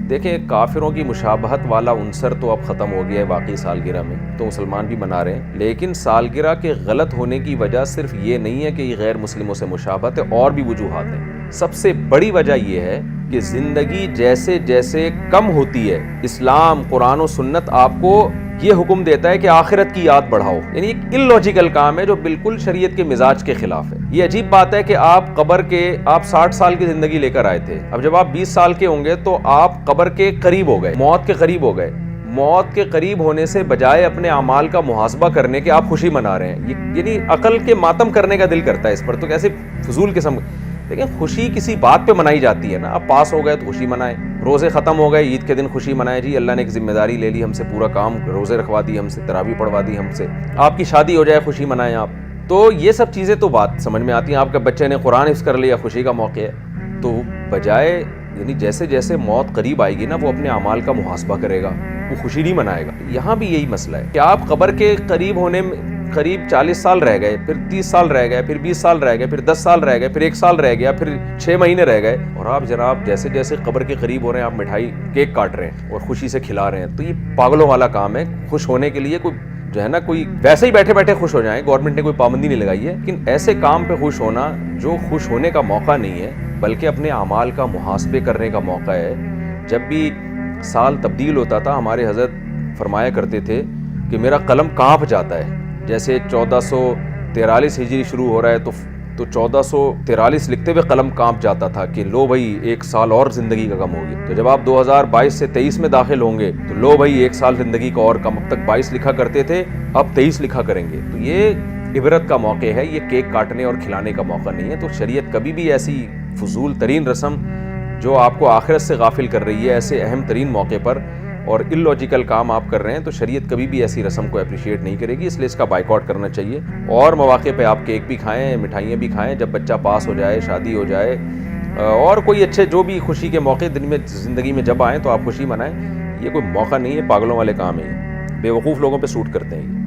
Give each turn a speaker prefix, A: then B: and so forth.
A: دیکھیں کافروں کی مشابہت والا عنصر تو اب ختم ہو گیا ہے واقعی سالگرہ میں، تو مسلمان بھی منا رہے ہیں، لیکن سالگرہ کے غلط ہونے کی وجہ صرف یہ نہیں ہے کہ یہ غیر مسلموں سے مشابہت ہے، اور بھی وجوہات ہیں۔ سب سے بڑی وجہ یہ ہے کہ زندگی جیسے جیسے کم ہوتی ہے، اسلام، قرآن و سنت آپ کو یہ حکم دیتا ہے کہ آخرت کی یاد بڑھاؤ، یعنی ایک اللاجیکل کام ہے جو بالکل شریعت کے مزاج کے خلاف ہے۔ یہ عجیب بات ہے کہ آپ 60 سال کی زندگی لے کر آئے تھے، اب جب آپ 20 سال کے ہوں گے تو آپ قبر کے قریب ہو گئے، موت کے قریب ہو گئے۔ موت کے قریب ہونے سے بجائے اپنے اعمال کا محاسبہ کرنے کے آپ خوشی منا رہے ہیں، یعنی عقل کے ماتم کرنے کا دل کرتا ہے اس پر، تو کیسے فضول قسم۔ لیکن خوشی کسی بات پہ منائی جاتی ہے نا، آپ پاس ہو گئے تو خوشی منائیں، روزے ختم ہو گئے عید کے دن خوشی منائیں، جی اللہ نے ایک ذمہ داری لے لی ہم سے، پورا کام روزے رکھوا دی ہم سے، تراویح پڑھوا دی ہم سے، آپ کی شادی ہو جائے خوشی منائیں آپ۔ تو یہ سب چیزیں تو بات سمجھ میں آتی ہیں، آپ کے بچے نے قرآن حفظ کر لیا، خوشی کا موقع ہے، تو بجائے یعنی جیسے جیسے موت قریب آئے گی نا وہ اپنے اعمال کا محاسبہ کرے گا، وہ خوشی نہیں منائے گا۔ یہاں بھی یہی مسئلہ ہے کہ آپ قبر کے قریب ہونے میں قریب 40 سال رہ گئے، پھر 30 سال رہ گئے، پھر 20 سال رہ گئے، پھر 10 سال رہ گئے، پھر 1 سال رہ گیا، پھر 6 مہینے رہ گئے، اور آپ جناب جیسے جیسے قبر کے قریب ہو رہے ہیں آپ مٹھائی کیک کاٹ رہے ہیں اور خوشی سے کھلا رہے ہیں۔ تو یہ پاگلوں والا کام ہے۔ خوش ہونے کے لیے کوئی جو ہے نا، کوئی ویسے ہی بیٹھے بیٹھے خوش ہو جائیں، گورنمنٹ نے کوئی پابندی نہیں لگائی ہے، لیکن ایسے کام پہ خوش ہونا جو خوش ہونے کا موقع نہیں ہے بلکہ اپنے اعمال کا محاسبے کرنے کا موقع ہے۔ جب بھی سال تبدیل ہوتا تھا ہمارے حضرت فرمایا کرتے تھے کہ میرا قلم کانپ جاتا ہے، جیسے 1443 ہجری شروع ہو رہا ہے تو 1443 لکھتے ہوئے قلم کانپ جاتا تھا کہ لو بھائی 1 سال اور زندگی کا کم ہوگی۔ تو جب آپ 2022 سے 23 میں داخل ہوں گے تو لو بھائی 1 سال زندگی کا اور کم، اب تک 22 لکھا کرتے تھے اب 23 لکھا کریں گے۔ تو یہ عبرت کا موقع ہے، یہ کیک کاٹنے اور کھلانے کا موقع نہیں ہے۔ تو شریعت کبھی بھی ایسی فضول ترین رسم جو آپ کو آخرت سے غافل کر رہی ہے، ایسے اہم ترین موقع پر اور اللاجیکل کام آپ کر رہے ہیں، تو شریعت کبھی بھی ایسی رسم کو اپریشیٹ نہیں کرے گی، اس لیے اس کا بائیکاٹ کرنا چاہیے۔ اور مواقع پہ آپ کیک بھی کھائیں، مٹھائیاں بھی کھائیں، جب بچہ پاس ہو جائے، شادی ہو جائے، اور کوئی اچھے جو بھی خوشی کے موقع دن میں زندگی میں جب آئیں تو آپ خوشی منائیں۔ یہ کوئی موقع نہیں ہے، پاگلوں والے کام ہیں، بے وقوف لوگوں پہ سوٹ کرتے ہیں یہ۔